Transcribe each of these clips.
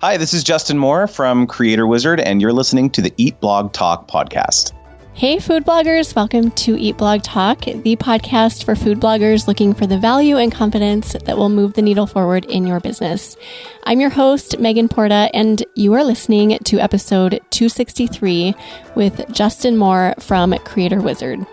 Hi, this is Justin Moore from Creator Wizard, and you're listening to the Eat Blog Talk podcast. Hey, food bloggers. Welcome to Eat Blog Talk, the podcast for food bloggers looking for the value and confidence that will move the needle forward in your business. I'm your host, Megan Porta, and you are listening to episode 263 with Justin Moore from Creator Wizard.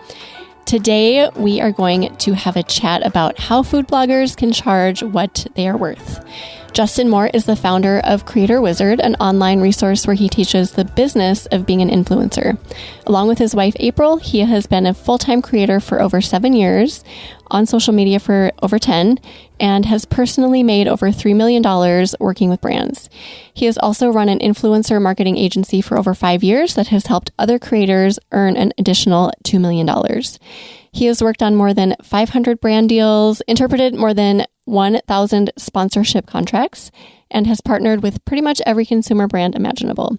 Today, we are going to have a chat about how food bloggers can charge what they are worth. Justin Moore is the founder of Creator Wizard, an online resource where he teaches the business of being an influencer. Along with his wife, April, he has been a full-time creator for over 7 years, on social media for over 10, and has personally made over $3 million working with brands. He has also run an influencer marketing agency for over 5 years that has helped other creators earn an additional $2 million. He has worked on more than 500 brand deals, interpreted more than 1,000 sponsorship contracts, and has partnered with pretty much every consumer brand imaginable.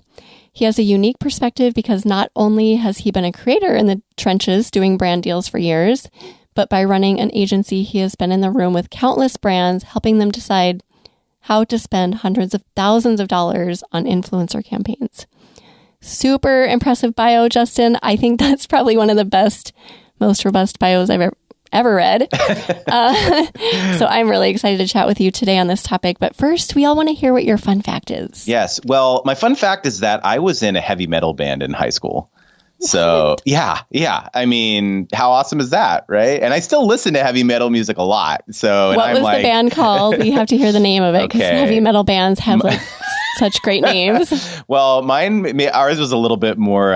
He has a unique perspective because not only has he been a creator in the trenches doing brand deals for years, but by running an agency, he has been in the room with countless brands, helping them decide how to spend hundreds of thousands of dollars on influencer campaigns. Super impressive bio, Justin. I think that's probably one of the best, most robust bios I've ever read. So I'm really excited to chat with you today on this topic. But first, we all want to hear what your fun fact is. Yes. Well, my fun fact is that I was in a heavy metal band in high school. So, yeah. I mean, how awesome is that, right? And I still listen to heavy metal music a lot. So, what was the band called? We have to hear the name of it because heavy metal bands have like such great names. Well, ours was a little bit more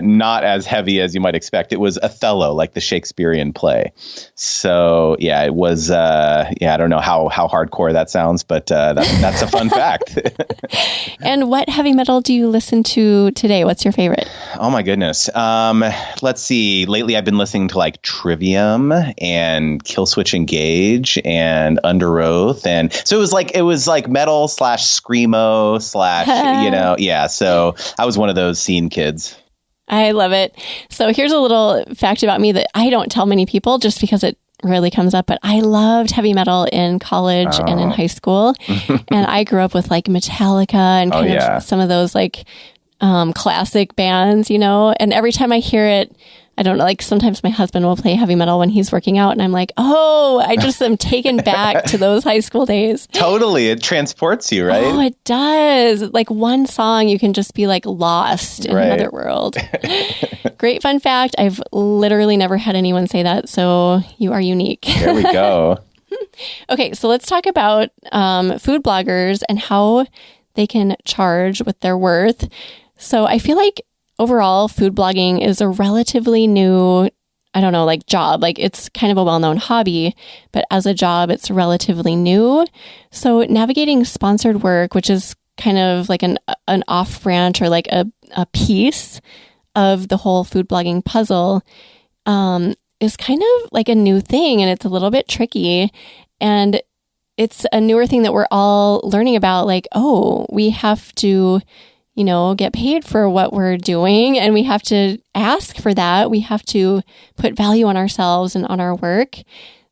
not as heavy as you might expect. It was Othello, like the Shakespearean play. So, yeah, it was. I don't know how hardcore that sounds, but that's a fun fact. And what heavy metal do you listen to today? What's your favorite? Oh my goodness. Let's see. Lately, I've been listening to like Trivium and Killswitch Engage and Under Oath, and so it was like metal / screamo / So I was one of those scene kids. I love it. So here's a little fact about me that I don't tell many people just because it rarely comes up, but I loved heavy metal in college and in high school. And I grew up with like Metallica and kind of some of those like classic bands, and every time I hear it, I don't know, like sometimes my husband will play heavy metal when he's working out and I'm like, oh, I just am taken back to those high school days. Totally. It transports you, right? Oh, it does. Like one song, you can just be like lost in another world. Great fun fact. I've literally never had anyone say that. So you are unique. There we go. Okay. So let's talk about food bloggers and how they can charge what they're worth. So I feel like overall, food blogging is a relatively new, job. Like it's kind of a well-known hobby, but as a job, it's relatively new. So navigating sponsored work, which is kind of like an off branch or like a piece of the whole food blogging puzzle, is kind of like a new thing, and it's a little bit tricky. And it's a newer thing that we're all learning about. Like, oh, we have to get paid for what we're doing, and we have to ask for that. We have to put value on ourselves and on our work.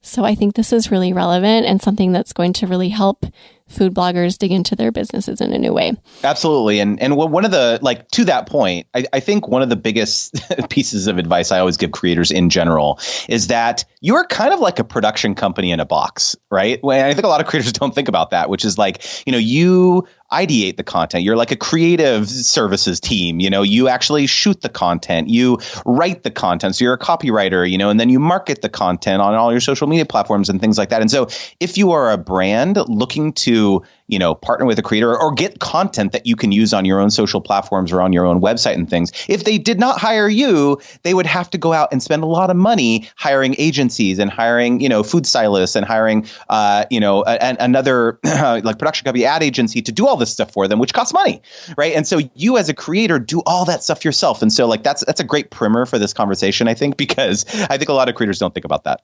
So I think this is really relevant and something that's going to really help food bloggers dig into their businesses in a new way. Absolutely. And one of the, like, to that point, I think one of the biggest pieces of advice I always give creators in general is that you're kind of like a production company in a box, right? And I think a lot of creators don't think about that, which is like, you ideate the content. You're like a creative services team. You actually shoot the content, you write the content. So you're a copywriter, and then you market the content on all your social media platforms and things like that. And so if you are a brand looking to, partner with a creator or get content that you can use on your own social platforms or on your own website and things, if they did not hire you, they would have to go out and spend a lot of money hiring agencies and hiring, food stylists and hiring, another like production company, ad agency to do all this stuff for them, which costs money, right? And so you as a creator do all that stuff yourself. And so like that's a great primer for this conversation, I think, because I think a lot of creators don't think about that.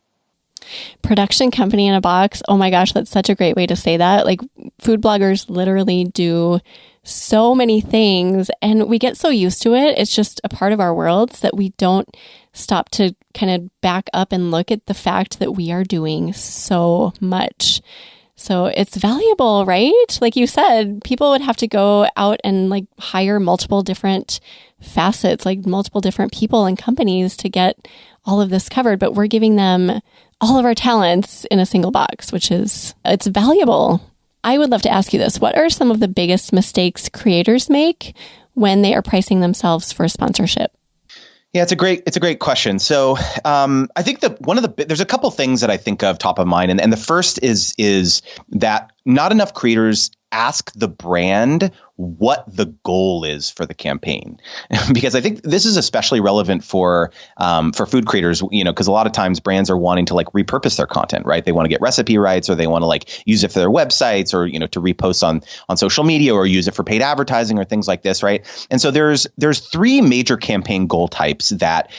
Production company in a box. Oh my gosh, that's such a great way to say that. Like food bloggers literally do so many things and we get so used to it. It's just a part of our worlds that we don't stop to kind of back up and look at the fact that we are doing so much. So it's valuable, right? Like you said, people would have to go out and like hire multiple different facets, like multiple different people and companies to get all of this covered. But we're giving them all of our talents in a single box, it's valuable. I would love to ask you this. What are some of the biggest mistakes creators make when they are pricing themselves for sponsorship? Yeah, it's a great question. So I think there's a couple things that I think of top of mind. And the first is that not enough creators ask the brand what the goal is for the campaign, because I think this is especially relevant for food creators, because a lot of times brands are wanting to like repurpose their content, right? They want to get recipe rights, or they want to like use it for their websites, or to repost on social media, or use it for paid advertising or things like this, right? And so there's three major campaign goal types that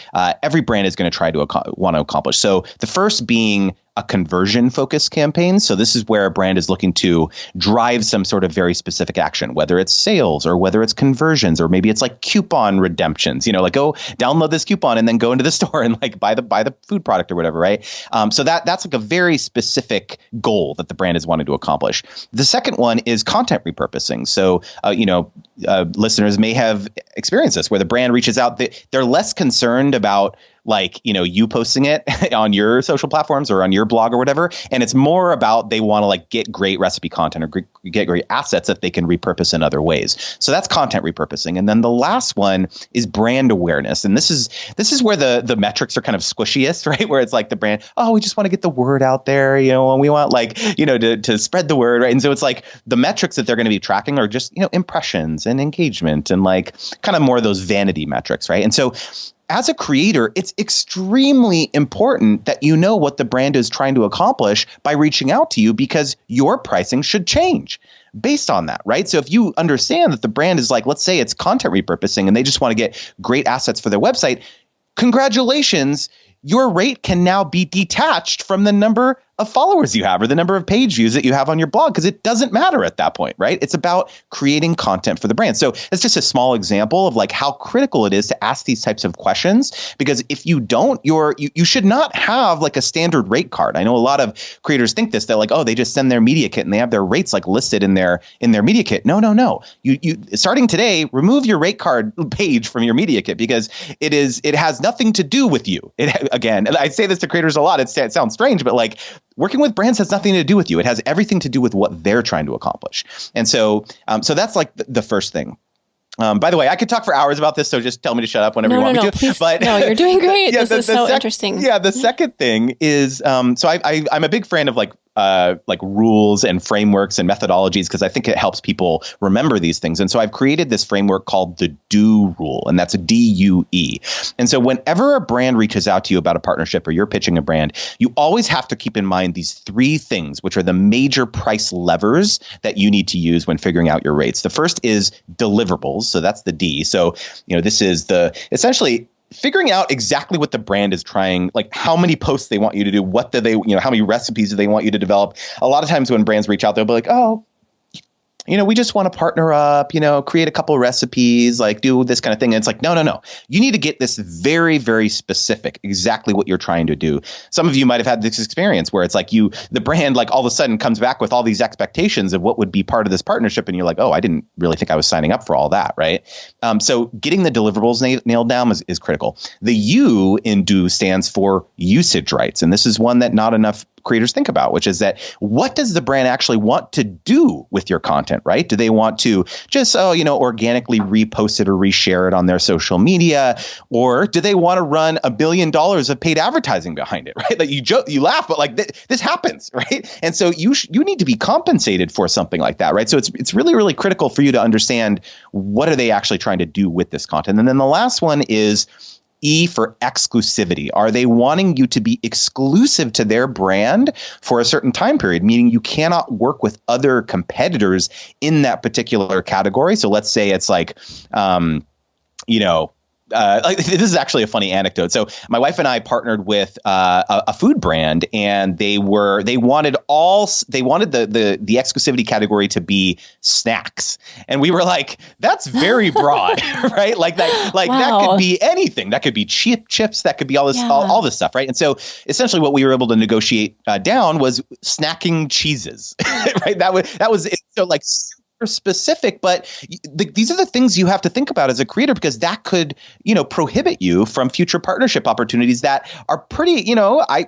every brand is going to try to want to accomplish. So the first being a conversion focused campaign. So this is where a brand is looking to drive some sort of very specific action, whether it's sales or whether it's conversions, or maybe it's like coupon redemptions, like go download this coupon and then go into the store and like buy the food product or whatever, right? So that's like a very specific goal that the brand is wanting to accomplish. The second one is content repurposing. So, listeners may have experienced this, where the brand reaches out, they're less concerned about like, you posting it on your social platforms or on your blog or whatever. And it's more about they want to like get great recipe content or get great assets that they can repurpose in other ways. So that's content repurposing. And then the last one is brand awareness. And this is where the metrics are kind of squishiest, right? Where it's like the brand, we just want to get the word out there, and we want like, to spread the word, right? And so it's like the metrics that they're going to be tracking are just, impressions and engagement and like kind of more of those vanity metrics, right? And so as a creator, it's extremely important that you know what the brand is trying to accomplish by reaching out to you, because your pricing should change based on that, right? So if you understand that the brand is like, let's say it's content repurposing and they just want to get great assets for their website, congratulations, your rate can now be detached from the number of followers you have or the number of page views that you have on your blog, because it doesn't matter at that point, right? It's about creating content for the brand. So it's just a small example of like how critical it is to ask these types of questions, because if you don't, you should not have like a standard rate card. I know a lot of creators think this, they're like, they just send their media kit and they have their rates like listed in their media kit. No. You starting today, remove your rate card page from your media kit, because it has nothing to do with you. Again, I say this to creators a lot. It sounds strange, but like, working with brands has nothing to do with you. It has everything to do with what they're trying to accomplish. And so that's like the first thing. By the way, I could talk for hours about this, so just tell me to shut up whenever you want me to. Please, but no, you're doing great. This is so interesting. Yeah, the second thing is, so I'm a big fan of like rules and frameworks and methodologies, because I think it helps people remember these things. And so I've created this framework called the DO rule, and that's a DUE. And so whenever a brand reaches out to you about a partnership or you're pitching a brand, you always have to keep in mind these three things, which are the major price levers that you need to use when figuring out your rates. The first is deliverables. So that's the D. So, this is essentially figuring out exactly what the brand is trying, like how many posts they want you to do, what do they, how many recipes do they want you to develop. A lot of times when brands reach out, they'll be like, we just want to partner up, create a couple of recipes, like do this kind of thing. And it's like, no. You need to get this very, very specific, exactly what you're trying to do. Some of you might have had this experience where it's like the brand, like all of a sudden comes back with all these expectations of what would be part of this partnership. And you're like, I didn't really think I was signing up for all that. Right. So getting the deliverables nailed down is critical. The U in DO stands for usage rights. And this is one that not enough creators think about, which is that what does the brand actually want to do with your content, right? Do they want to just, organically repost it or reshare it on their social media? Or do they want to run $1 billion of paid advertising behind it, right? Like you laugh, but like this happens, right? And so you need to be compensated for something like that, right? So it's really, really critical for you to understand what are they actually trying to do with this content. And then the last one is E for exclusivity. Are they wanting you to be exclusive to their brand for a certain time period, meaning you cannot work with other competitors in that particular category? So let's say it's like, like this is actually a funny anecdote. So my wife and I partnered with a food brand, and they wanted the exclusivity category to be snacks, and we were like, that's very broad, right? Like that, that could be anything. That could be chips. That could be all this stuff, right? And so essentially, what we were able to negotiate down was snacking cheeses, right? That was so like super specific, but these are the things you have to think about as a creator, because that could, prohibit you from future partnership opportunities that are pretty,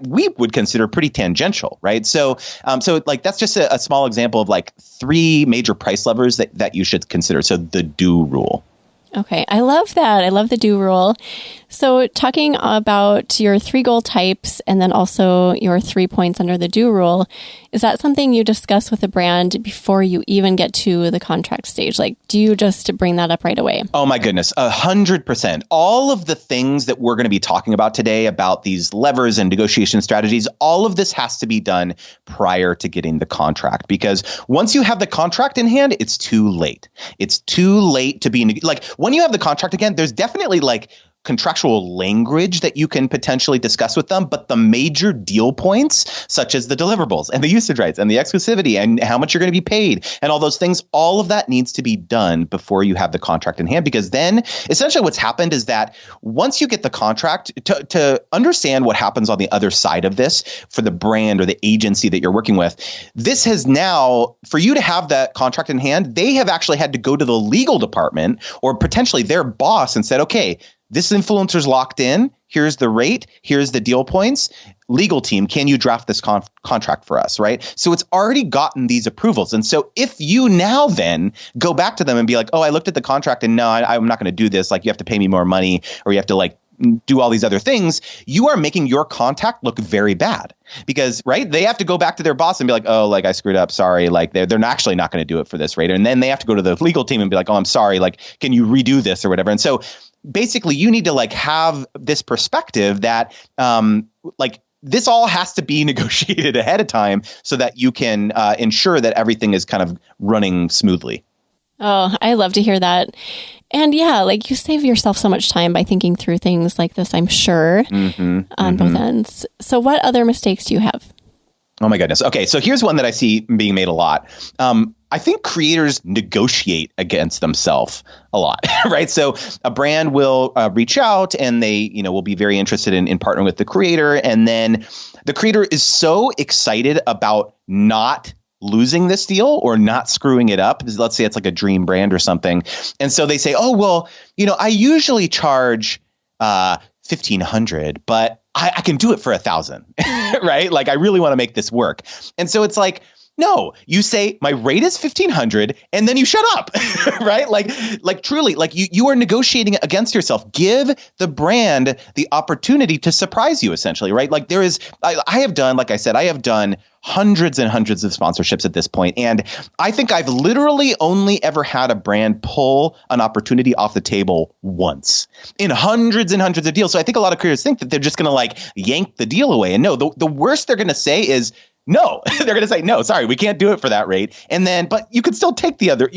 we would consider pretty tangential, right? So like that's just a small example of like 3 major price levers that you should consider. So the do rule. Okay. I love that. I love the do rule. So talking about your 3 goal types and then also your 3 points under the do rule, is that something you discuss with the brand before you even get to the contract stage? Like, do you just bring that up right away? Oh my goodness, 100%. All of the things that we're going to be talking about today about these levers and negotiation strategies, all of this has to be done prior to getting the contract, because once you have the contract in hand, it's too late. It's too late to be like when you have the contract again, there's definitely like contractual language that you can potentially discuss with them, but the major deal points, such as the deliverables and the usage rights and the exclusivity and how much you're going to be paid and all those things, all of that needs to be done before you have the contract in hand, because then essentially what's happened is that once you get the contract, to understand what happens on the other side of this for the brand or the agency that you're working with, this has now, for you to have that contract in hand, they have actually had to go to the legal department or potentially their boss and said, okay, this influencer's locked in. Here's the rate. Here's the deal points. Legal team, can you draft this contract for us, right? So it's already gotten these approvals. And so if you now then go back to them and be like, oh, I looked at the contract and no, I'm not going to do this. Like you have to pay me more money or you have to like do all these other things, you are making your contact look very bad because, right, they have to go back to their boss and be like, oh, like I screwed up. Sorry. Like they're actually not going to do it for this rate. And then they have to go to the legal team and be like, oh, I'm sorry. Like, can you redo this or whatever? And so basically you need to like have this perspective that like this all has to be negotiated ahead of time so that you can ensure that everything is kind of running smoothly. Oh, I love to hear that. And yeah, like you save yourself so much time by thinking through things like this, I'm sure, on both ends. So what other mistakes do you have? Oh my goodness. Okay, so here's one that I see being made a lot. I think creators negotiate against themselves a lot, right? So a brand will reach out and they, will be very interested in partnering with the creator. And then the creator is so excited about not losing this deal or not screwing it up. Let's say it's like a dream brand or something. And so they say, oh, well, I usually charge $1,500, but I can do it for $1,000, right? Like I really want to make this work. And so it's like, no, you say my rate is $1,500 and then you shut up, right? Like truly, like you are negotiating against yourself. Give the brand the opportunity to surprise you essentially, right? Like there is, I have done, like I said, I have done hundreds and hundreds of sponsorships at this point. And I think I've literally only ever had a brand pull an opportunity off the table once in hundreds and hundreds of deals. So I think a lot of creators think that they're just going to like yank the deal away. And no, the worst they're going to say is, no, they're going to say, no, sorry, we can't do it for that rate. And then, but you could still take the other,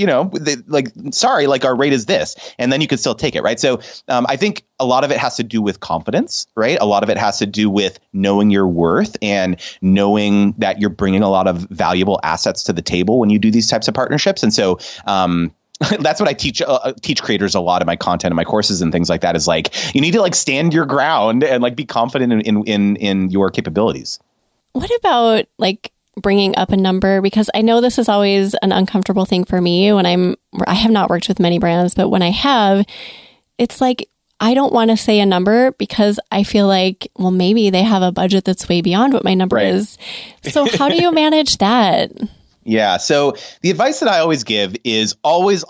like, sorry, like our rate is this. And then you could still take it, right? So I think a lot of it has to do with confidence, right? A lot of it has to do with knowing your worth and knowing that you're bringing a lot of valuable assets to the table when you do these types of partnerships. And so, that's what I teach creators a lot in my content and my courses and things like that is like, you need to like stand your ground and like be confident in your capabilities. What about like bringing up a number? Because I know this is always an uncomfortable thing for me when I have not worked with many brands, but when I have, it's like, I don't want to say a number because I feel like, well, maybe they have a budget that's way beyond what my number is. So how do you manage that? Yeah. So the advice that I always give is always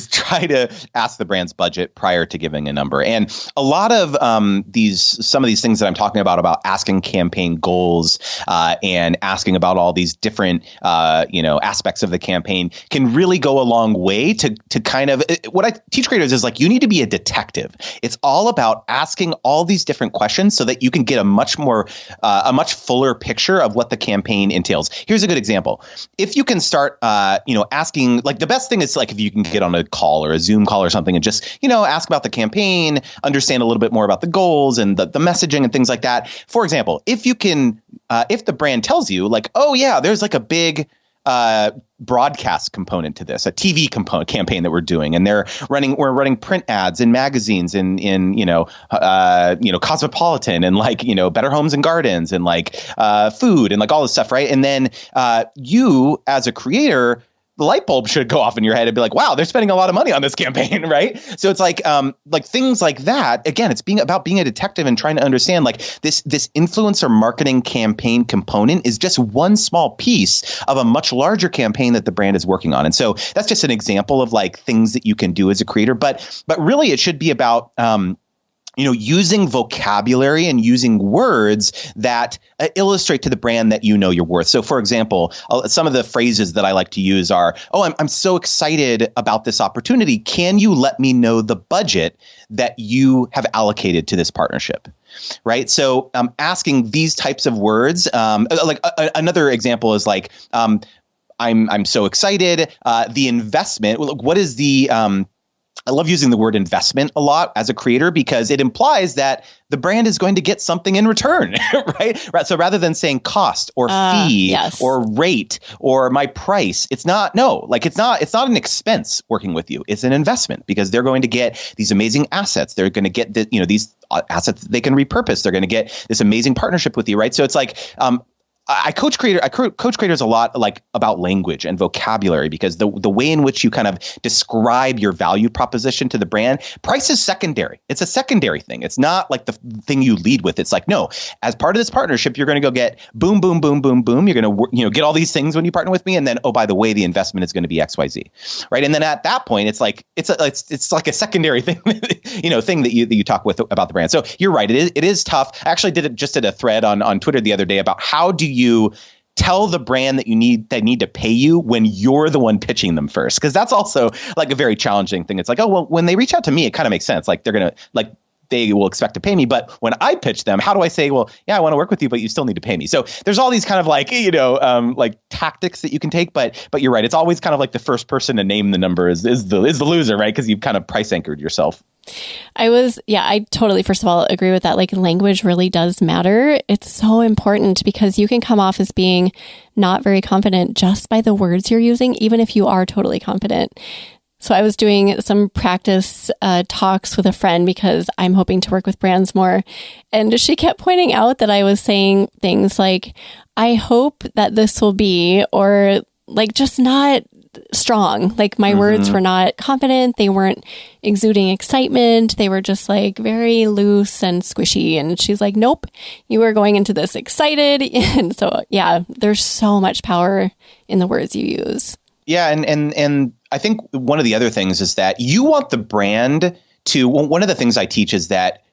try to ask the brand's budget prior to giving a number. And a lot of some of these things that I'm talking about asking campaign goals and asking about all these different, aspects of the campaign can really go a long way to kind of what I teach creators is like, you need to be a detective. It's all about asking all these different questions so that you can get a much fuller picture of what the campaign entails. Here's a good example. if you can start, asking, like the best thing is like if you can get on a call or a Zoom call or something and just, ask about the campaign, understand a little bit more about the goals and the messaging and things like that. For example, if you can, if the brand tells you like, oh yeah, there's like a big broadcast component to this, a TV campaign that we're doing, and we're running print ads in magazines in Cosmopolitan and like, Better Homes and Gardens and like food and like all this stuff, right? And then you as a creator, the light bulb should go off in your head and be like, wow, they're spending a lot of money on this campaign, right? So it's like things like that. Again, it's about being a detective and trying to understand like this influencer marketing campaign component is just one small piece of a much larger campaign that the brand is working on. And so that's just an example of like things that you can do as a creator. But really it should be about using vocabulary and using words that illustrate to the brand that your worth. So, for example, some of the phrases that I like to use are, "Oh, I'm so excited about this opportunity. Can you let me know the budget that you have allocated to this partnership?" Right. So, asking these types of words, another example is like, "I'm so excited. The investment. What is the I love using the word investment a lot as a creator because it implies that the brand is going to get something in return, right? So rather than saying cost or fee or rate or my price, it's not an expense working with you. It's an investment because they're going to get these amazing assets. They're going to get these assets that they can repurpose. They're going to get this amazing partnership with you, right? So it's like, I coach creators a lot like about language and vocabulary because the way in which you kind of describe your value proposition to the brand, price is secondary. It's a secondary thing. It's not like the thing you lead with. It's like, no, as part of this partnership, you're going to go get boom, boom, boom, boom, boom. You're going to get all these things when you partner with me. And then, oh, by the way, the investment is going to be XYZ. Right. And then at that point, it's like it's like a secondary thing, thing that you talk with about the brand. So you're right. It is tough. I actually did a thread on Twitter the other day about how do you tell the brand that they need to pay you when you're the one pitching them first? Because that's also like a very challenging thing. It's like, oh, well, when they reach out to me, it kind of makes sense. Like they will expect to pay me. But when I pitch them, how do I say, well, yeah, I want to work with you, but you still need to pay me? So there's all these kind of like, like tactics that you can take. But you're right. It's always kind of like the first person to name the number is the loser, right? Because you've kind of price anchored yourself. I totally, first of all, agree with that. Like language really does matter. It's so important because you can come off as being not very confident just by the words you're using, even if you are totally confident. So I was doing some practice talks with a friend because I'm hoping to work with brands more. And she kept pointing out that I was saying things like, I hope that this will be, or like just not strong. Like my words were not confident. They weren't exuding excitement. They were just like very loose and squishy. And she's like, nope, you are going into this excited. And so, yeah, there's so much power in the words you use. Yeah. And I think one of the other things is that you want the brand to, one of the things I teach is that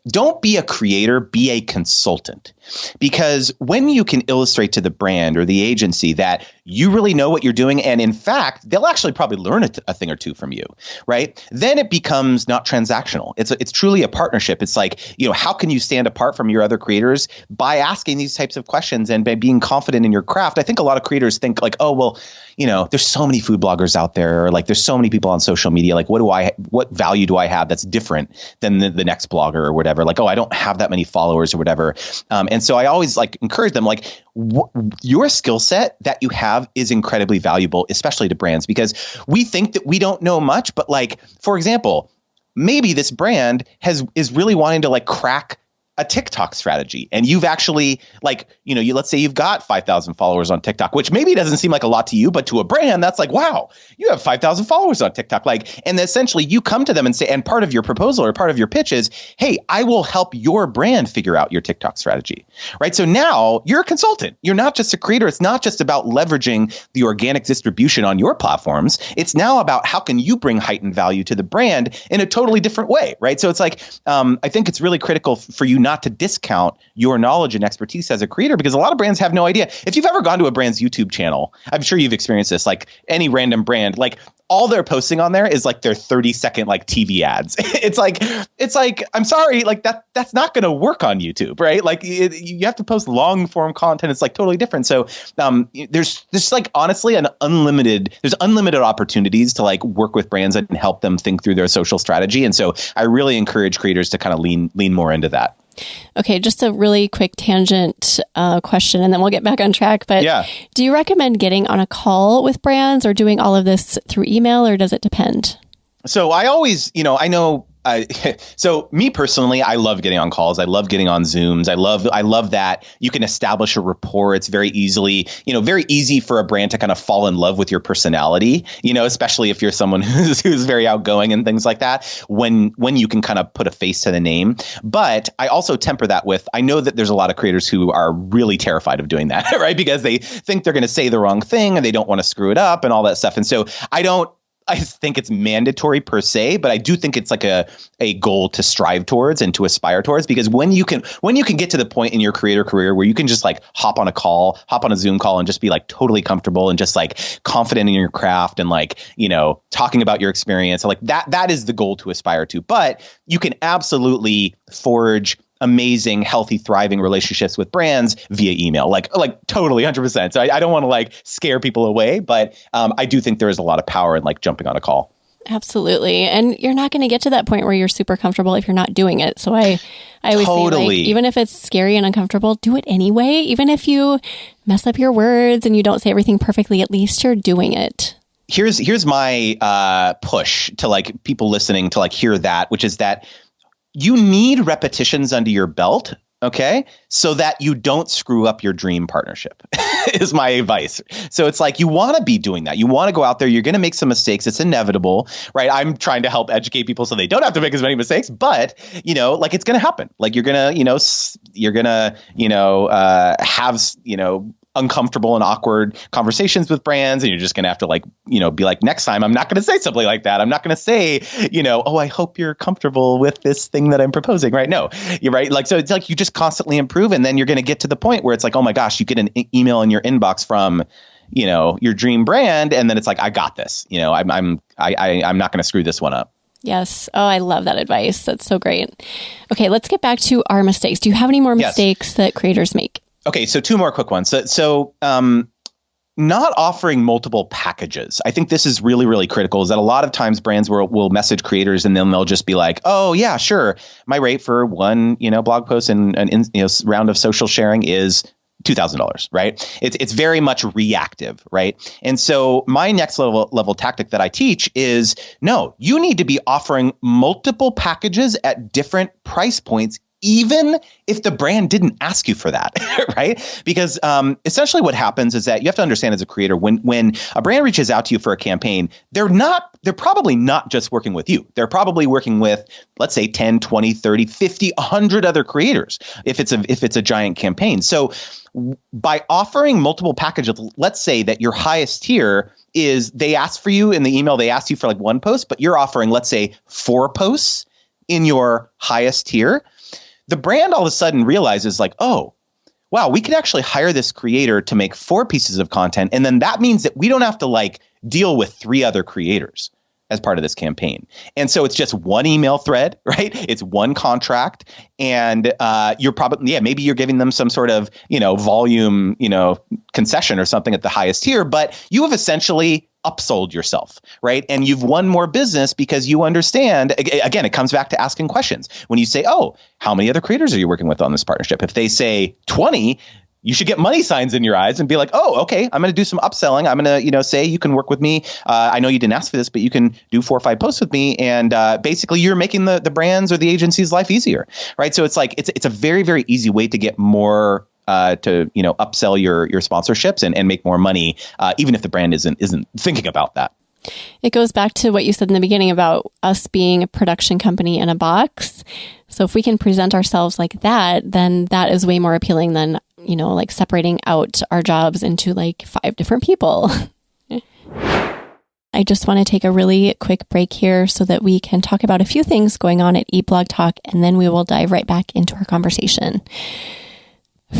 don't be a creator, be a consultant. Because when you can illustrate to the brand or the agency that you really know what you're doing, and in fact, they'll actually probably learn a thing or two from you, right? Then it becomes not transactional. It's truly a partnership. It's like, how can you stand apart from your other creators by asking these types of questions and by being confident in your craft? I think a lot of creators think like, oh, well, there's so many food bloggers out there, or like there's so many people on social media. Like, what value do I have that's different than the next blogger or whatever? Like, oh, I don't have that many followers or whatever. And so I always like encourage them, like your skill set that you have is incredibly valuable, especially to brands, because we think that we don't know much. But like, for example, maybe this brand is really wanting to like crack a TikTok strategy. And you've actually like, let's say you've got 5,000 followers on TikTok, which maybe doesn't seem like a lot to you, but to a brand, that's like, wow, you have 5,000 followers on TikTok. Like, and essentially you come to them and say, and part of your proposal or part of your pitch is, hey, I will help your brand figure out your TikTok strategy, right? So now you're a consultant. You're not just a creator. It's not just about leveraging the organic distribution on your platforms. It's now about how can you bring heightened value to the brand in a totally different way, right? So it's like, I think it's really critical for you not to discount your knowledge and expertise as a creator, because a lot of brands have no idea. If you've ever gone to a brand's YouTube channel, I'm sure you've experienced this, like any random brand, like all they're posting on there is like their 30-second like TV ads. It's like, I'm sorry, like that's not going to work on YouTube, right? Like you have to post long form content. It's like totally different. So there's like honestly there's unlimited opportunities to like work with brands and help them think through their social strategy. And so I really encourage creators to kind of lean more into that. Okay, just a really quick tangent question, and then we'll get back on track. But do you recommend getting on a call with brands or doing all of this through email, or does it depend? So I always, so me personally, I love getting on calls. I love getting on Zooms. I love that you can establish a rapport. It's very easy for a brand to kind of fall in love with your personality, especially if you're someone who's very outgoing and things like that, when you can kind of put a face to the name. But I also temper that with, I know that there's a lot of creators who are really terrified of doing that, right? Because they think they're going to say the wrong thing and they don't want to screw it up and all that stuff. And so I think it's mandatory per se, but I do think it's like a goal to strive towards and to aspire towards, because when you can get to the point in your creator career where you can just like hop on a Zoom call and just be like totally comfortable and just like confident in your craft and like, talking about your experience, like that is the goal to aspire to. But you can absolutely forge amazing, healthy, thriving relationships with brands via email, like totally 100%. So I don't want to like scare people away, but I do think there is a lot of power in like jumping on a call. Absolutely. And you're not going to get to that point where you're super comfortable if you're not doing it. So I always say, like, even if it's scary and uncomfortable, do it anyway. Even if you mess up your words and you don't say everything perfectly, at least you're doing it. Here's my push to like people listening to like hear that, which is that you need repetitions under your belt, okay, so that you don't screw up your dream partnership is my advice. So it's like you want to be doing that. You want to go out there. You're going to make some mistakes. It's inevitable, right? I'm trying to help educate people so they don't have to make as many mistakes, but, like it's going to happen. Like you're going to, have, uncomfortable and awkward conversations with brands, and you're just going to have to be like, next time I'm not going to say something like that. I'm not going to say, I hope you're comfortable with this thing that I'm proposing, right? No, you're right. Like, so it's like you just constantly improve, and then you're going to get to the point where it's like, oh my gosh, you get an email in your inbox from, your dream brand, and then it's like, I got this. I'm not going to screw this one up. Yes. Oh, I love that advice. That's so great. Okay, let's get back to our mistakes. Do you have any more mistakes that creators make? Okay, so two more quick ones. So not offering multiple packages. I think this is really, really critical, is that a lot of times brands will message creators and then they'll just be like, oh, yeah, sure. My rate for one, blog post and round of social sharing is $2,000, right? It's very much reactive, right? And so my next level tactic that I teach is, no, you need to be offering multiple packages at different price points, even if the brand didn't ask you for that, right? Because essentially what happens is that you have to understand as a creator, when a brand reaches out to you for a campaign, they're probably not just working with you. They're probably working with, let's say, 10, 20, 30, 50, 100 other creators if it's a giant campaign. So by offering multiple packages, let's say that your highest tier is, they asked for you in the email, they asked you for like one post, but you're offering, let's say, 4 posts in your highest tier. The brand all of a sudden realizes like, oh, wow, we could actually hire this creator to make 4 pieces of content. And then that means that we don't have to like deal with 3 other creators as part of this campaign. And so it's just one email thread, right? It's one contract. And you're probably, maybe you're giving them some sort of, volume, concession or something at the highest tier, but you have essentially upsold yourself, right? And you've won more business because you understand, again, it comes back to asking questions. When you say, oh, how many other creators are you working with on this partnership? If they say 20, you should get money signs in your eyes and be like, oh, okay, I'm going to do some upselling. I'm going to, say you can work with me. I know you didn't ask for this, but you can do 4 or 5 posts with me. And basically you're making the brands or the agency's life easier, right? So it's like, it's a very, very easy way to get more to upsell your sponsorships and make more money, even if the brand isn't thinking about that. It goes back to what you said in the beginning about us being a production company in a box. So if we can present ourselves like that, then that is way more appealing than, like separating out our jobs into like 5 different people. I just want to take a really quick break here so that we can talk about a few things going on at Eat Blog Talk, and then we will dive right back into our conversation.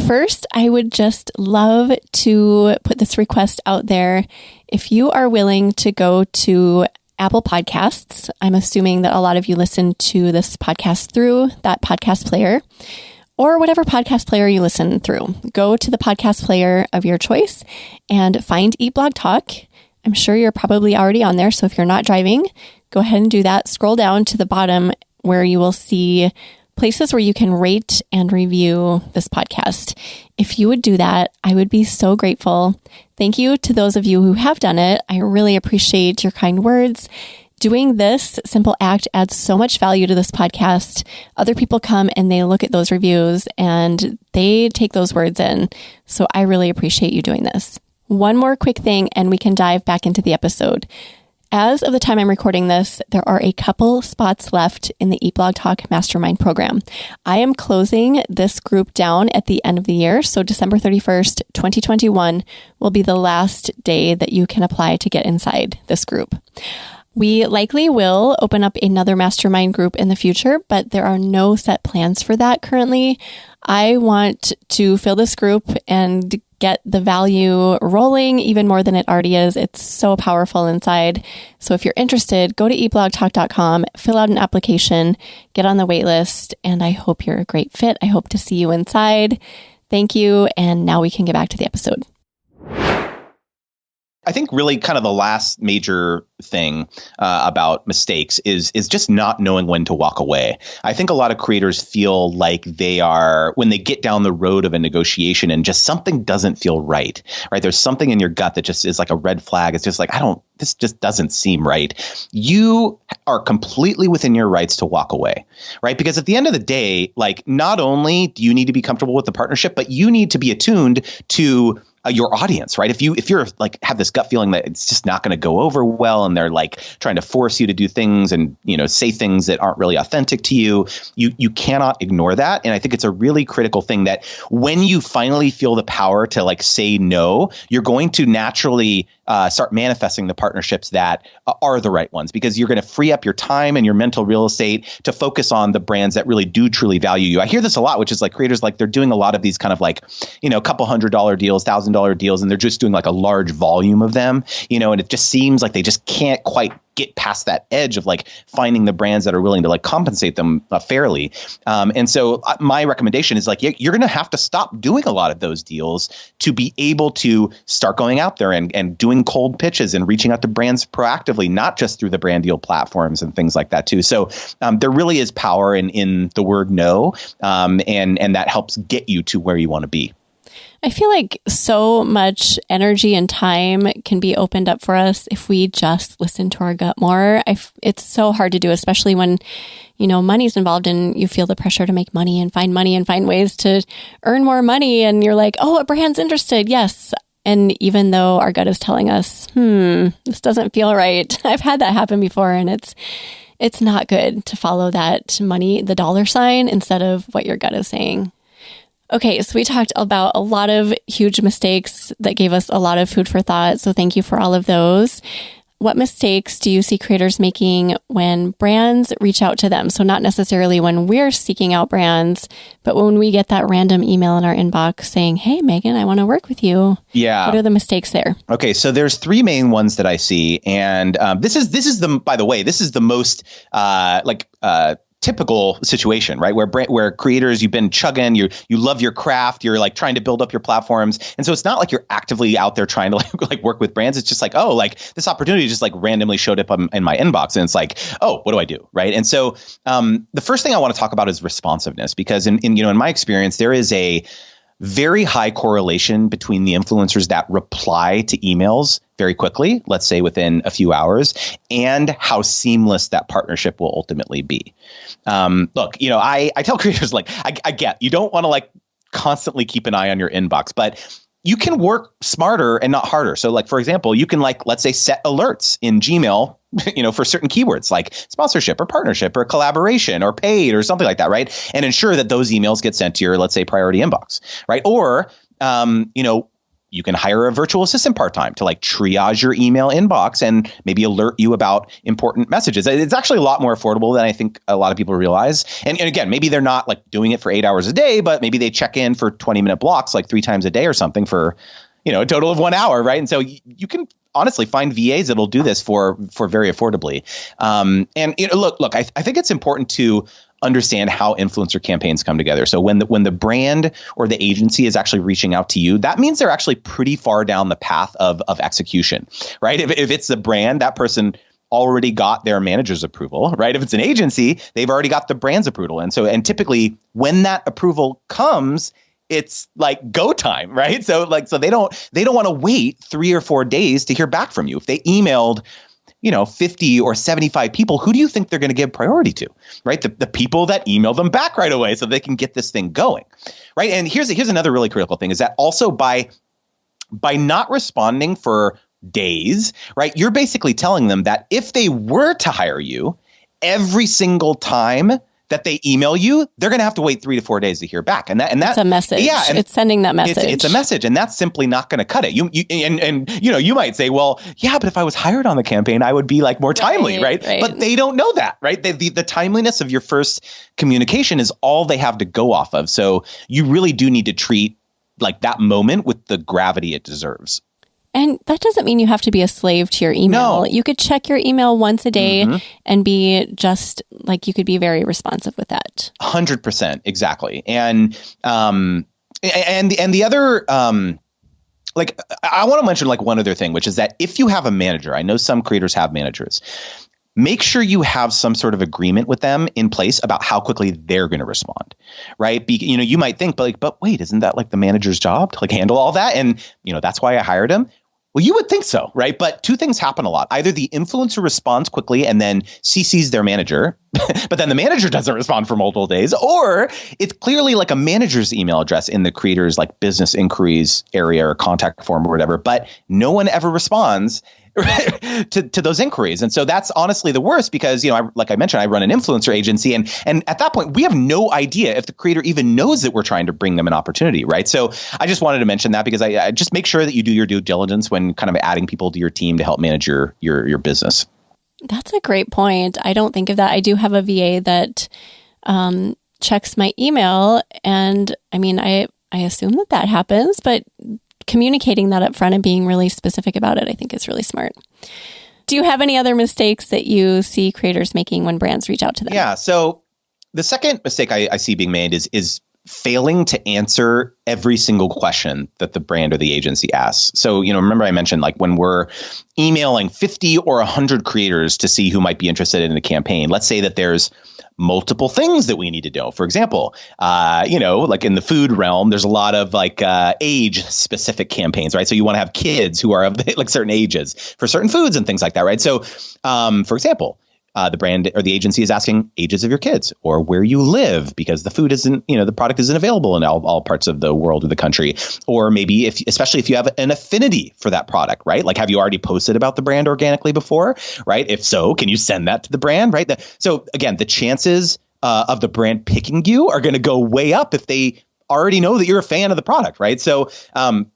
First, I would just love to put this request out there. If you are willing to go to Apple Podcasts, I'm assuming that a lot of you listen to this podcast through that podcast player, or whatever podcast player you listen through. Go to the podcast player of your choice and find Eat Blog Talk. I'm sure you're probably already on there, so if you're not driving, go ahead and do that. Scroll down to the bottom where you will see places where you can rate and review this podcast. If you would do that, I would be so grateful. Thank you to those of you who have done it. I really appreciate your kind words. Doing this simple act adds so much value to this podcast. Other people come and they look at those reviews and they take those words in. So I really appreciate you doing this. One more quick thing and we can dive back into the episode. As of the time I'm recording this, there are a couple spots left in the Eat Blog Talk Mastermind program. I am closing this group down at the end of the year. So December 31st, 2021 will be the last day that you can apply to get inside this group. We likely will open up another mastermind group in the future, but there are no set plans for that currently. I want to fill this group and get the value rolling even more than it already is. It's so powerful inside. So if you're interested, go to eatblogtalk.com, fill out an application, get on the wait list, and I hope you're a great fit. I hope to see you inside. Thank you. And now we can get back to the episode. I think really kind of the last major thing about mistakes is just not knowing when to walk away. I think a lot of creators feel like they are, when they get down the road of a negotiation and just something doesn't feel right? There's something in your gut that just is like a red flag. It's just like, this just doesn't seem right. You are completely within your rights to walk away, right? Because at the end of the day, like, not only do you need to be comfortable with the partnership, but you need to be attuned to your audience, right? If you're like have this gut feeling that it's just not going to go over well, and they're like trying to force you to do things and say things that aren't really authentic to you, you cannot ignore that. And I think it's a really critical thing that when you finally feel the power to like say no, you're going to naturally start manifesting the partnerships that are the right ones, because you're going to free up your time and your mental real estate to focus on the brands that really do truly value you. I hear this a lot, which is like creators, like they're doing a lot of these kind of like, couple $100 deals, $1,000 deals, and they're just doing like a large volume of them, and it just seems like they just can't quite get past that edge of like finding the brands that are willing to like compensate them fairly. And so my recommendation is like, you're going to have to stop doing a lot of those deals to be able to start going out there and doing cold pitches and reaching out to brands proactively, not just through the brand deal platforms and things like that too. So there really is power in the word no. And that helps get you to where you want to be. I feel like so much energy and time can be opened up for us if we just listen to our gut more. It's so hard to do, especially when, money's involved and you feel the pressure to make money and find ways to earn more money. And you're like, oh, a brand's interested. Yes. And even though our gut is telling us, this doesn't feel right. I've had that happen before, and it's not good to follow that money, the dollar sign, instead of what your gut is saying. Okay, so we talked about a lot of huge mistakes that gave us a lot of food for thought. So thank you for all of those. What mistakes do you see creators making when brands reach out to them? So not necessarily when we're seeking out brands, but when we get that random email in our inbox saying, hey, Megan, I want to work with you. Yeah. What are the mistakes there? Okay, so there's three main ones that I see. And this is the most typical situation, right? Where creators, you've been chugging, you love your craft, you're like trying to build up your platforms. And so it's not like you're actively out there trying to like work with brands. It's just like, oh, like this opportunity just like randomly showed up in my inbox. And it's like, oh, what do I do? Right. And so the first thing I want to talk about is responsiveness, because in my experience, there is a very high correlation between the influencers that reply to emails very quickly, let's say within a few hours, and how seamless that partnership will ultimately be. Look, I tell creators, like, I get, you don't want to like constantly keep an eye on your inbox, but you can work smarter and not harder. So like, for example, you can like, let's say, set alerts in Gmail, for certain keywords like sponsorship or partnership or collaboration or paid or something like that, right? And ensure that those emails get sent to your, let's say, priority inbox, right? Or, you can hire a virtual assistant part-time to like triage your email inbox and maybe alert you about important messages. It's actually a lot more affordable than I think a lot of people realize. And again, maybe they're not like doing it for 8 hours a day, but maybe they check in for 20-minute blocks like 3 times a day or something for, a total of 1 hour, right? And so you can honestly find VAs that'll do this for very affordably. And look, I think it's important to understand how influencer campaigns come together. So when the brand or the agency is actually reaching out to you, that means they're actually pretty far down the path of execution, right? If it's the brand, that person already got their manager's approval, right? If it's an agency, they've already got the brand's approval. And typically when that approval comes, it's like go time, right? So they don't want to wait 3 or 4 days to hear back from you. If they emailed 50 or 75 people, who do you think they're going to give priority to, right? The people that email them back right away so they can get this thing going, right? And here's another really critical thing is that also by not responding for days, right, you're basically telling them that if they were to hire you, every single time that they email you, they're going to have to wait 3 to 4 days to hear back. And that's a message. Yeah, and it's sending that message. It's a message, and that's simply not going to cut it. You might say, well, yeah, but if I was hired on the campaign, I would be like more timely, right? But they don't know that, right? The timeliness of your first communication is all they have to go off of. So you really do need to treat like that moment with the gravity it deserves. And that doesn't mean you have to be a slave to your email. No. You could check your email once a day and be just like, you could be very responsive with that. 100%. Exactly. And the other, I want to mention like one other thing, which is that if you have a manager, I know some creators have managers, make sure you have some sort of agreement with them in place about how quickly they're going to respond, right? You might think, but wait, isn't that like the manager's job to like handle all that? And, that's why I hired him. Well, you would think so, right? But 2 things happen a lot. Either the influencer responds quickly and then CCs their manager, but then the manager doesn't respond for multiple days, or it's clearly like a manager's email address in the creator's like business inquiries area or contact form or whatever, but no one ever responds to those inquiries. And so that's honestly the worst because, like I mentioned, I run an influencer agency and at that point we have no idea if the creator even knows that we're trying to bring them an opportunity, right? So I just wanted to mention that because I just make sure that you do your due diligence when kind of adding people to your team to help manage your business. That's a great point. I don't think of that. I do have a VA that checks my email, and I mean, I assume that happens, but communicating that up front and being really specific about it, I think is really smart. Do you have any other mistakes that you see creators making when brands reach out to them? Yeah. So the second mistake I see being made is failing to answer every single question that the brand or the agency asks. So, remember I mentioned like when we're emailing 50 or 100 creators to see who might be interested in a campaign, let's say that there's multiple things that we need to know. For example, like in the food realm, there's a lot of like age specific campaigns, right? So you want to have kids who are of like certain ages for certain foods and things like that, right? So, for example, the brand or the agency is asking ages of your kids or where you live because the food isn't, the product isn't available in all parts of the world or the country. Or maybe especially if you have an affinity for that product, right? Like, have you already posted about the brand organically before, right? If so, can you send that to the brand, right? So again, the chances of the brand picking you are going to go way up if they already know that you're a fan of the product, right? So I'm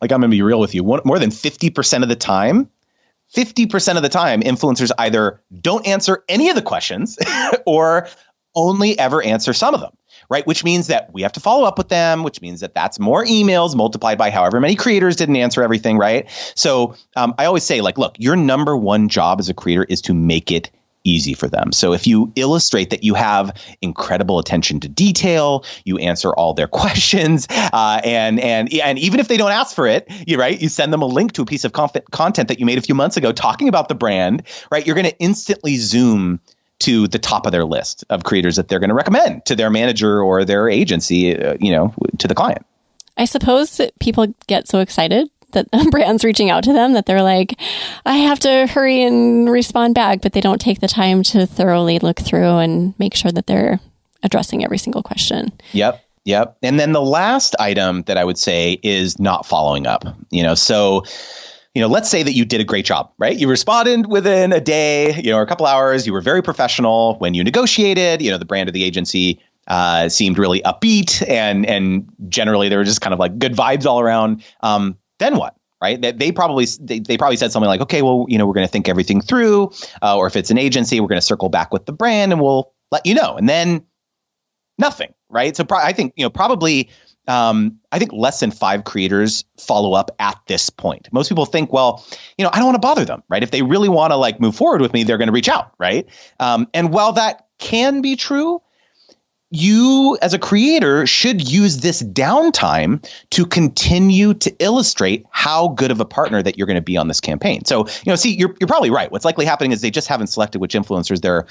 going to be real with you. More than 50% of the time, influencers either don't answer any of the questions or only ever answer some of them, right? Which means that we have to follow up with them, which means that that's more emails multiplied by however many creators didn't answer everything, right? So I always say, like, look, your number one job as a creator is to make it easy for them. So if you illustrate that you have incredible attention to detail, you answer all their questions, and even if they don't ask for it, you send them a link to a piece of content that you made a few months ago talking about the brand, right? You're going to instantly zoom to the top of their list of creators that they're going to recommend to their manager or their agency, to the client. I suppose that people get so excited that brands reaching out to them that they're like, I have to hurry and respond back, but they don't take the time to thoroughly look through and make sure that they're addressing every single question. Yep. And then the last item that I would say is not following up. So let's say that you did a great job, right? You responded within a day, or a couple hours. You were very professional when you negotiated. The brand or the agency seemed really upbeat, and generally there were just kind of like good vibes all around. Then what? Right? They probably said something like, okay, well, we're going to think everything through, or if it's an agency, we're going to circle back with the brand and we'll let you know. And then nothing, right? So I think, probably, I think less than 5 creators follow up at this point. Most people think, well, I don't want to bother them, right? If they really want to like move forward with me, they're going to reach out, right? And while that can be true, you as a creator should use this downtime to continue to illustrate how good of a partner that you're going to be on this campaign. So, see, you're probably right. What's likely happening is they just haven't selected which influencers they're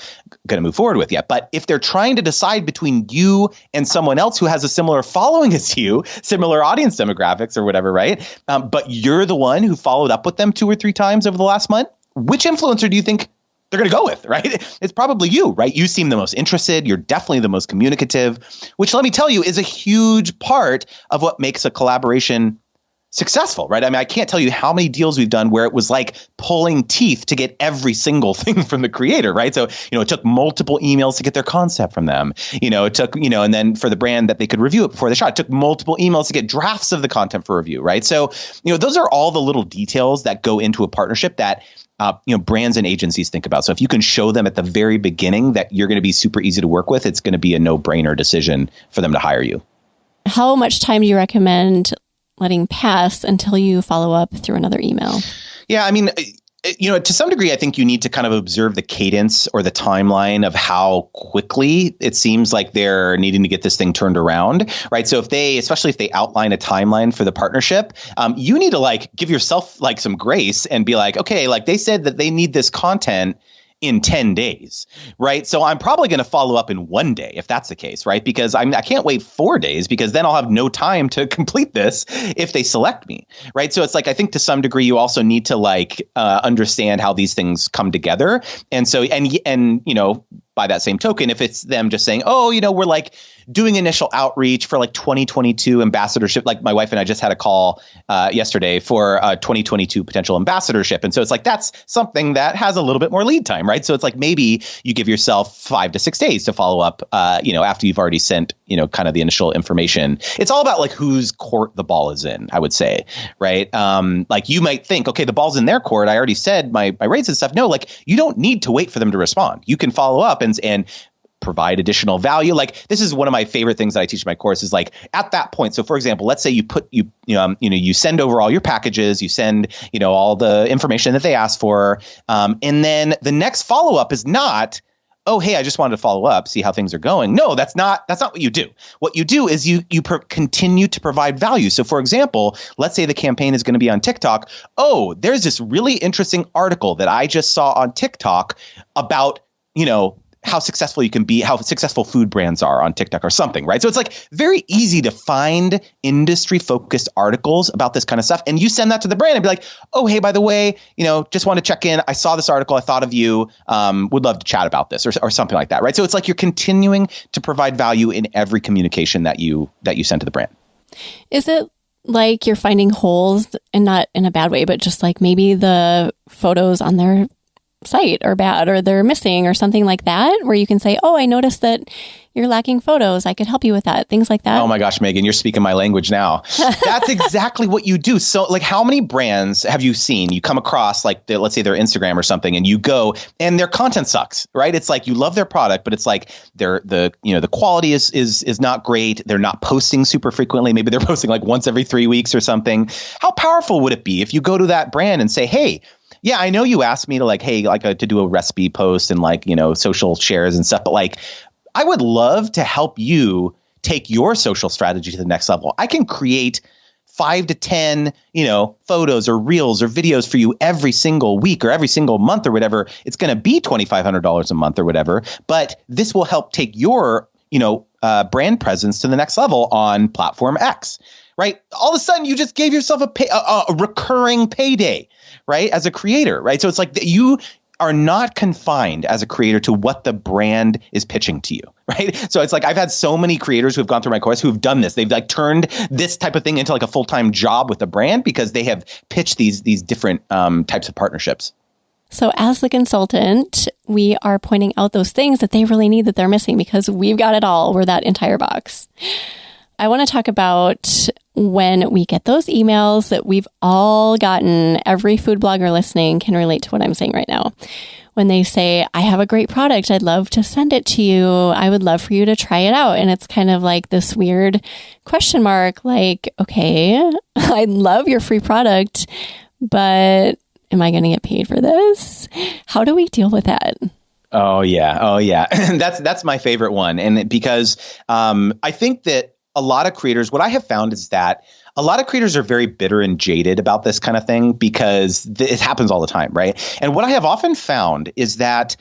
going to move forward with yet. But if they're trying to decide between you and someone else who has a similar following as you, similar audience demographics or whatever, right? But you're the one who followed up with them 2 or 3 times over the last month, which influencer do you think they're going to go with, right? It's probably you, right? You seem the most interested. You're definitely the most communicative, which, let me tell you, is a huge part of what makes a collaboration successful, right? I mean, I can't tell you how many deals we've done where it was like pulling teeth to get every single thing from the creator, right? So, it took multiple emails to get their concept from them. It took, and then for the brand that they could review it before they shot, it took multiple emails to get drafts of the content for review, right? So, those are all the little details that go into a partnership that brands and agencies think about. So if you can show them at the very beginning that you're going to be super easy to work with, it's going to be a no-brainer decision for them to hire you. How much time do you recommend letting pass until you follow up through another email? Yeah, I mean, to some degree, I think you need to kind of observe the cadence or the timeline of how quickly it seems like they're needing to get this thing turned around, right? So especially if they outline a timeline for the partnership, you need to like give yourself like some grace and be like, okay, like they said that they need this content in 10 days, right? So I'm probably going to follow up in 1 day if that's the case, right? Because I can't wait 4 days because then I'll have no time to complete this if they select me, right? So it's like, I think to some degree, you also need to like understand how these things come together. And so, and by that same token, if it's them just saying, oh, we're like doing initial outreach for like 2022 ambassadorship, like my wife and I just had a call yesterday for 2022 potential ambassadorship. And so it's like, that's something that has a little bit more lead time, right? So it's like, maybe you give yourself 5 to 6 days to follow up, after you've already sent, kind of the initial information. It's all about like whose court the ball is in, I would say, right? Like you might think, okay, the ball's in their court. I already said my rates and stuff. No, like you don't need to wait for them to respond. You can follow up and provide additional value. Like this is one of my favorite things that I teach in my course is like at that point. So for example, let's say you send over all your packages, you send, all the information that they asked for. And then the next follow-up is not, oh, hey, I just wanted to follow up, see how things are going. No, that's not what you do. What you do is you continue to provide value. So for example, let's say the campaign is going to be on TikTok. Oh, there's this really interesting article that I just saw on TikTok about, how successful you can be, how successful food brands are on TikTok or something, right? So it's like very easy to find industry-focused articles about this kind of stuff. And you send that to the brand and be like, oh, hey, by the way, just want to check in. I saw this article. I thought of you. Would love to chat about this or something like that, right? So it's like you're continuing to provide value in every communication that you send to the brand. Is it like you're finding holes, and not in a bad way, but just like maybe the photos on their site are bad or they're missing or something like that, where you can say, oh, I noticed that you're lacking photos. I could help you with that. Things like that. Oh my gosh, Megan, you're speaking my language now. That's exactly what you do. So like how many brands have you seen? You come across like, let's say their Instagram or something, and you go and their content sucks, right? It's like you love their product, but it's like the quality is not great. They're not posting super frequently. Maybe they're posting like once every 3 weeks or something. How powerful would it be if you go to that brand and say, hey, yeah, I know you asked me to to do a recipe post and social shares and stuff, but like, I would love to help you take your social strategy to the next level. I can create 5 to 10, photos or reels or videos for you every single week or every single month or whatever. It's going to be $2,500 a month or whatever, but this will help take your, brand presence to the next level on platform X, right? All of a sudden you just gave yourself a recurring payday, right? As a creator, right? So it's like you are not confined as a creator to what the brand is pitching to you, right? So it's like I've had so many creators who have gone through my course who've done this. They've like turned this type of thing into like a full-time job with a brand because they have pitched these different types of partnerships. So as the consultant, we are pointing out those things that they really need that they're missing because we've got it all. We're that entire box. I want to talk about when we get those emails that we've all gotten. Every food blogger listening can relate to what I'm saying right now. When they say, I have a great product, I'd love to send it to you. I would love for you to try it out. And it's kind of like this weird question mark, like, okay, I love your free product, but am I going to get paid for this? How do we deal with that? Oh, yeah. That's my favorite one. And because I think that a lot of creators, what I have found is that a lot of creators are very bitter and jaded about this kind of thing because it happens all the time, right? And what I have often found is that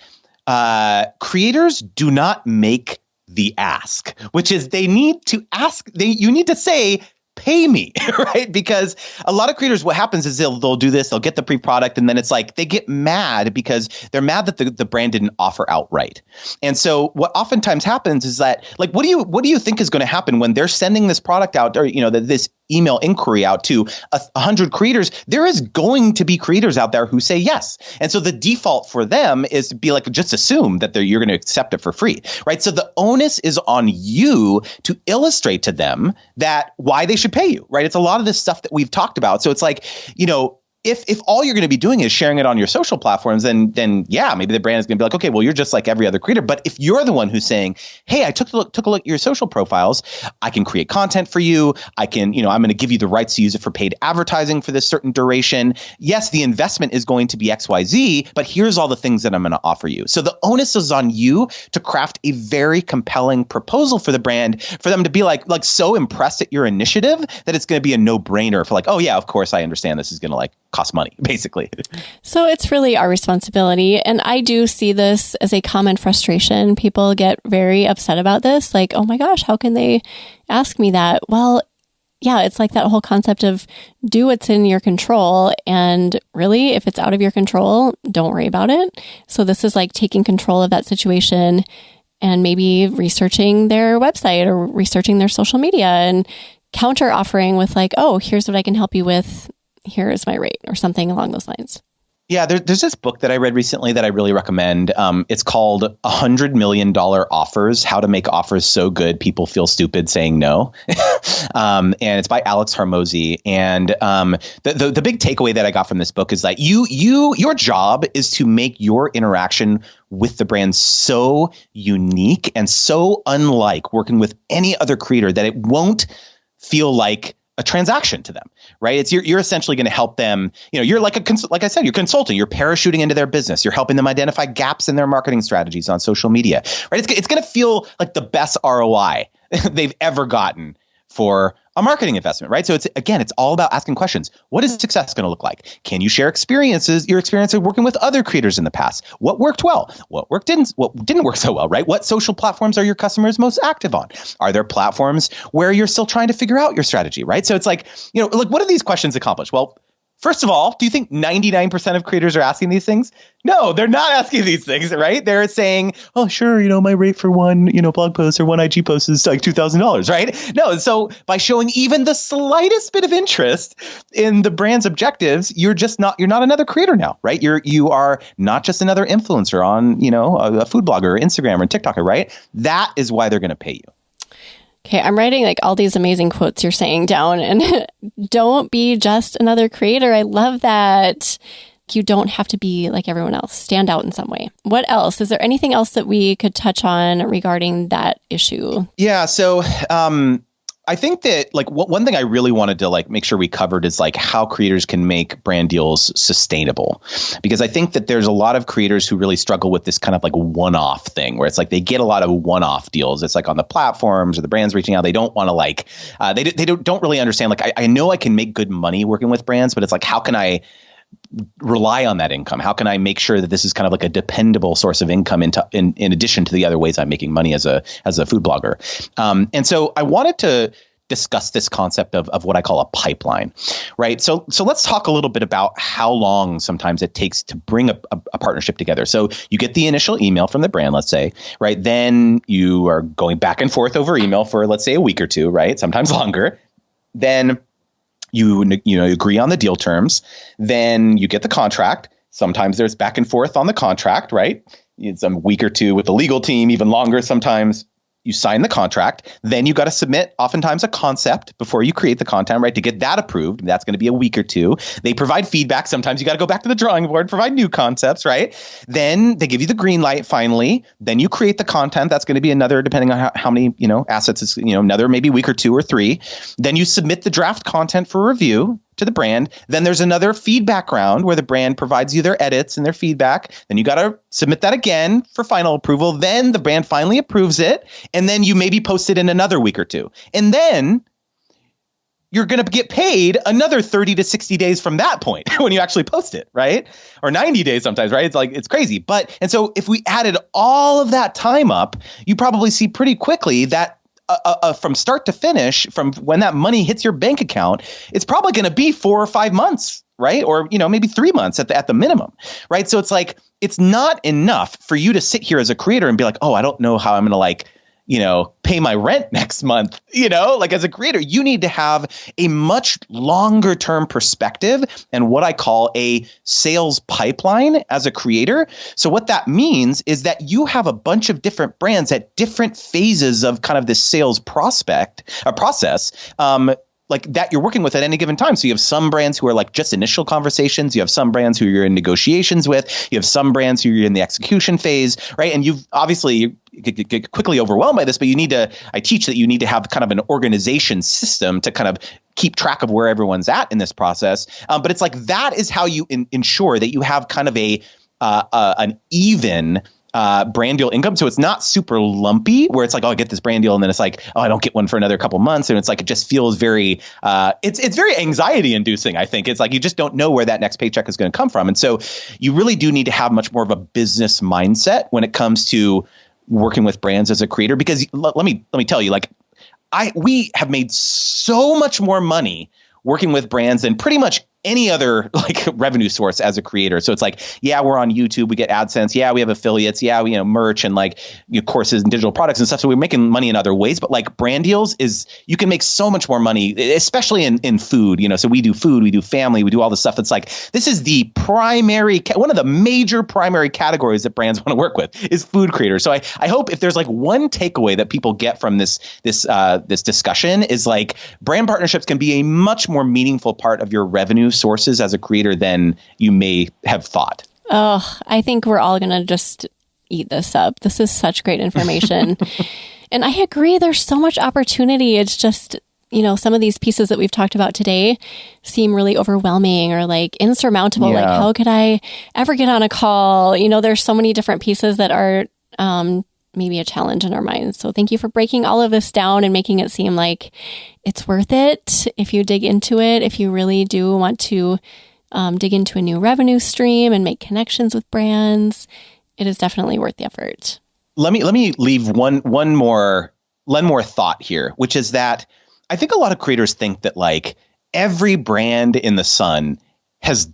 creators do not make the ask, which is they need to ask. You need to say, pay me, right? Because a lot of creators, what happens is they'll do this, they'll get the pre-product, and then it's like they get mad because they're mad that the brand didn't offer outright. And so what oftentimes happens is that, like, what do you think is going to happen when they're sending this product out, or this email inquiry out to 100 creators? There is going to be creators out there who say yes. And so the default for them is to be like, just assume that you're going to accept it for free, right? So the onus is on you to illustrate to them that why they should pay you, right? It's a lot of this stuff that we've talked about. So it's like, if all you're going to be doing is sharing it on your social platforms, then yeah, maybe the brand is going to be like, okay, well, you're just like every other creator. But if you're the one who's saying, hey, I took a look at your social profiles, I can create content for you. I can, I'm going to give you the rights to use it for paid advertising for this certain duration. Yes, the investment is going to be XYZ, but here's all the things that I'm going to offer you. So the onus is on you to craft a very compelling proposal for the brand, for them to be like so impressed at your initiative that it's going to be a no-brainer for like, oh yeah, of course I understand this is going to cost money, basically. So it's really our responsibility. And I do see this as a common frustration. People get very upset about this. Like, oh my gosh, how can they ask me that? Well, yeah, it's like that whole concept of do what's in your control. And really, if it's out of your control, don't worry about it. So this is like taking control of that situation and maybe researching their website or researching their social media and counter offering with like, oh, here's what I can help you with. Here is my rate, or something along those lines. Yeah, there's this book that I read recently that I really recommend. It's called $100 Million Offers, How to Make Offers So Good People Feel Stupid Saying No. And it's by Alex Hormozy. And the big takeaway that I got from this book is that your job is to make your interaction with the brand so unique and so unlike working with any other creator that it won't feel like a transaction to them, right? It's you're essentially going to help them. You're like I said, you're consulting. You're parachuting into their business. You're helping them identify gaps in their marketing strategies on social media, right? It's going to feel like the best ROI they've ever gotten for a marketing investment, right? So it's all about asking questions. What is success going to look like? Can you share your experience of working with other creators in the past? What worked well? What didn't work so well, right? What social platforms are your customers most active on? Are there platforms where you're still trying to figure out your strategy, right? So it's like, what do these questions accomplish? Well, first of all, do you think 99% of creators are asking these things? No, they're not asking these things, right? They're saying, oh, sure, my rate for one, blog post or one IG post is like $2,000, right? No, so by showing even the slightest bit of interest in the brand's objectives, you're not another creator now, right? You are not just another influencer on, a food blogger or Instagram or TikToker, right? That is why they're going to pay you. Okay, I'm writing like all these amazing quotes you're saying down, and don't be just another creator. I love that. You don't have to be like everyone else. Stand out in some way. What else? Is there anything else that we could touch on regarding that issue? Yeah. So I think that one thing I really wanted to make sure we covered is how creators can make brand deals sustainable, because I think that there's a lot of creators who really struggle with this kind of one-off thing where it's they get a lot of one-off deals. It's on the platforms or the brands reaching out. They don't want to they don't really understand. I know I can make good money working with brands, but it's how can I rely on that income? How can I make sure that this is kind of a dependable source of income in addition to the other ways I'm making money as a food blogger? And so I wanted to discuss this concept of what I call a pipeline, right? So let's talk a little bit about how long sometimes it takes to bring a partnership together. So you get the initial email from the brand, let's say, right? Then you are going back and forth over email for, let's say, a week or two, right? Sometimes longer. Then you agree on the deal terms. Then you get the contract. Sometimes there's back and forth on the contract, right? It's a week or two with the legal team, even longer sometimes. You sign the contract, then you got to submit oftentimes a concept before you create the content, right? To get that approved. That's going to be a week or two. They provide feedback. Sometimes you got to go back to the drawing board, provide new concepts, right? Then they give you the green light finally. Then you create the content. That's going to be another, depending on how many, assets it's, another maybe week or 2 or 3. Then you submit the draft content for review to the brand. Then there's another feedback round where the brand provides you their edits and their feedback. Then you got to submit that again for final approval. Then the brand finally approves it. And then you maybe post it in another week or 2. And then you're going to get paid another 30 to 60 days from that point when you actually post it, right? Or 90 days sometimes, right? It's crazy. And so if we added all of that time up, you probably see pretty quickly that from start to finish, from when that money hits your bank account, it's probably going to be 4 or 5 months, right? Or, maybe 3 months at the minimum, right? So it's not enough for you to sit here as a creator and be like, oh, I don't know how I'm going to pay my rent next month. As a creator, you need to have a much longer term perspective and what I call a sales pipeline as a creator. So what that means is that you have a bunch of different brands at different phases of kind of this sales process, that you're working with at any given time. So you have some brands who are like just initial conversations. You have some brands who you're in negotiations with. You have some brands who you're in the execution phase, right? And you've obviously get quickly overwhelmed by this, but I teach that you need to have kind of an organization system to kind of keep track of where everyone's at in this process. But it's like, that is how you ensure that you have kind of an even brand deal income. So it's not super lumpy where it's like, oh, I get this brand deal and then it's like, oh, I don't get one for another couple months. And it's like, it just feels very, it's very anxiety inducing. I think it's like, you just don't know where that next paycheck is going to come from. And so you really do need to have much more of a business mindset when it comes to working with brands as a creator, because let me tell you, we have made so much more money working with brands than pretty much any other revenue source as a creator. So it's like, yeah, we're on YouTube, we get AdSense. Yeah, we have affiliates. Yeah, we, merch and courses and digital products and stuff. So we're making money in other ways, but brand deals you can make so much more money, especially in food, so we do food, we do family, we do all this stuff. That's this is the primary, one of the major primary categories that brands want to work with is food creators. So I hope if there's one takeaway that people get from this discussion is brand partnerships can be a much more meaningful part of your revenue sources as a creator than you may have thought. Oh, I think we're all going to just eat this up. This is such great information. And I agree, there's so much opportunity. It's just, some of these pieces that we've talked about today seem really overwhelming or insurmountable. Yeah. How could I ever get on a call? There's so many different pieces that are maybe a challenge in our minds. So thank you for breaking all of this down and making it seem like it's worth it if you dig into it, if you really do want to dig into a new revenue stream and make connections with brands. It is definitely worth the effort. Let me leave one more thought here, which is that I think a lot of creators think that every brand in the sun has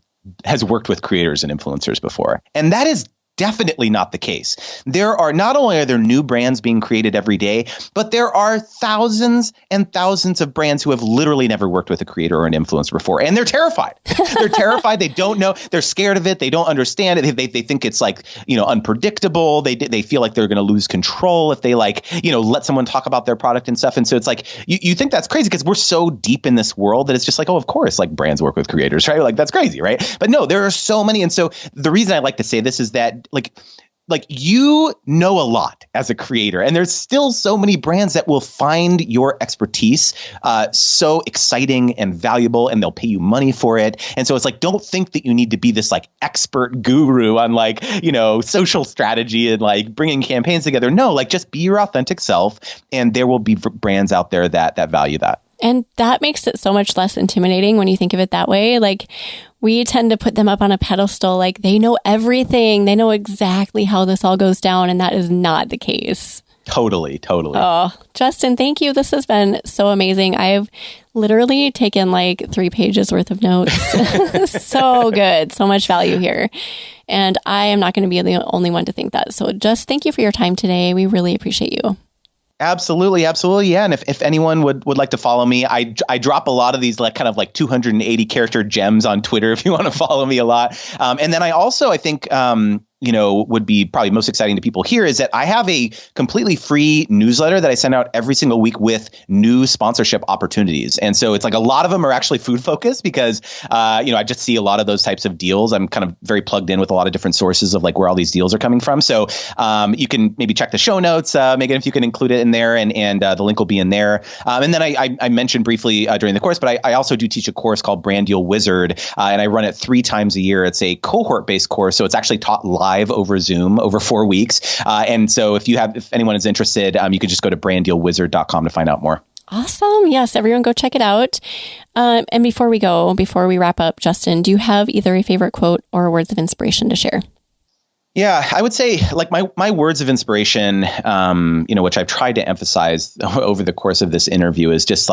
worked with creators and influencers before. And that is definitely not the case. Not only are there new brands being created every day, but there are thousands and thousands of brands who have literally never worked with a creator or an influencer before. And they're terrified. They're terrified. They don't know. They're scared of it. They don't understand it. They think it's unpredictable. They feel like they're going to lose control if they let someone talk about their product and stuff. And so it's you think that's crazy because we're so deep in this world that it's just oh, of course, brands work with creators, right? That's crazy, right? But no, there are so many. And so the reason I like to say this is that you know a lot as a creator, and there's still so many brands that will find your expertise so exciting and valuable, and they'll pay you money for it. And so it's don't think that you need to be this expert guru on social strategy and bringing campaigns together. No, just be your authentic self, and there will be brands out there that value that. And that makes it so much less intimidating when you think of it that way. We tend to put them up on a pedestal, they know everything. They know exactly how this all goes down. And that is not the case. Totally. Oh, Justin, thank you. This has been so amazing. I've literally taken 3 pages worth of notes. So good. So much value here. And I am not going to be the only one to think that. So just thank you for your time today. We really appreciate you. Absolutely. Yeah. And if anyone would like to follow me, I drop a lot of these kind of 280 character gems on Twitter if you want to follow me a lot. And then I think, would be probably most exciting to people here is that I have a completely free newsletter that I send out every single week with new sponsorship opportunities. And so it's a lot of them are actually food focused because, I just see a lot of those types of deals. I'm kind of very plugged in with a lot of different sources of where all these deals are coming from. So you can maybe check the show notes, Megan, if you can include it in there, and the link will be in there. And then I mentioned briefly during the course, but I also do teach a course called Brand Deal Wizard, and I run it 3 times a year. It's a cohort based course, so it's actually taught live over Zoom over 4 weeks. And so if anyone is interested, you can just go to branddealwizard.com to find out more. Awesome. Yes, everyone go check it out. And before we wrap up, Justin, do you have either a favorite quote or words of inspiration to share? Yeah, I would say my words of inspiration, which I've tried to emphasize over the course of this interview is just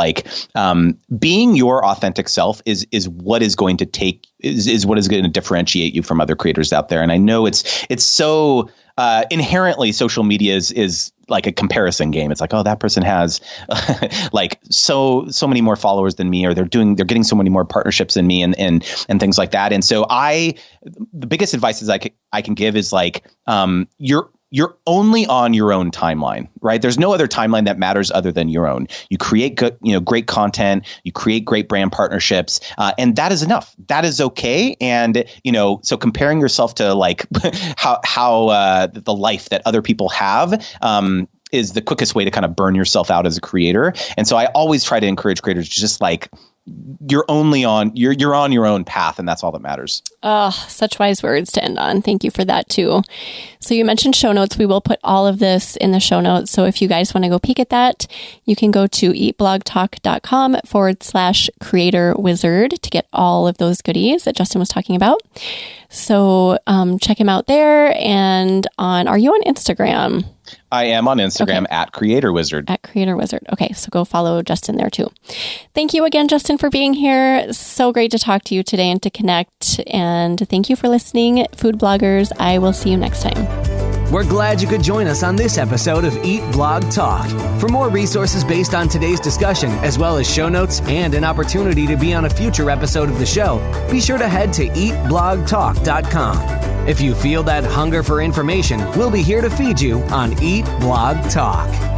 being your authentic self is what is going to differentiate you from other creators out there. And I know it's so inherently social media is like a comparison game. It's that person has so many more followers than me, or they're getting so many more partnerships than me and things like that. And so the biggest advice is I can give is you're only on your own timeline, right? There's no other timeline that matters other than your own. You create good, great content, you create great brand partnerships, and that is enough. That is okay. And, so comparing yourself to how the life that other people have, is the quickest way to kind of burn yourself out as a creator. And so I always try to encourage creators to just you're on your own path, and that's all that matters. Oh, such wise words to end on. Thank you for that too. So you mentioned show notes. We will put all of this in the show notes. So if you guys want to go peek at that, you can go to eatblogtalk.com/creator wizard to get all of those goodies that Justin was talking about. So check him out there. And are you on Instagram? I am on Instagram at Creator Wizard. At Creator Wizard. Okay, so go follow Justin there too. Thank you again, Justin, for being here. So great to talk to you today and to connect. And thank you for listening, food bloggers. I will see you next time. We're glad you could join us on this episode of Eat Blog Talk. For more resources based on today's discussion, as well as show notes and an opportunity to be on a future episode of the show, be sure to head to eatblogtalk.com. If you feel that hunger for information, we'll be here to feed you on Eat Blog Talk.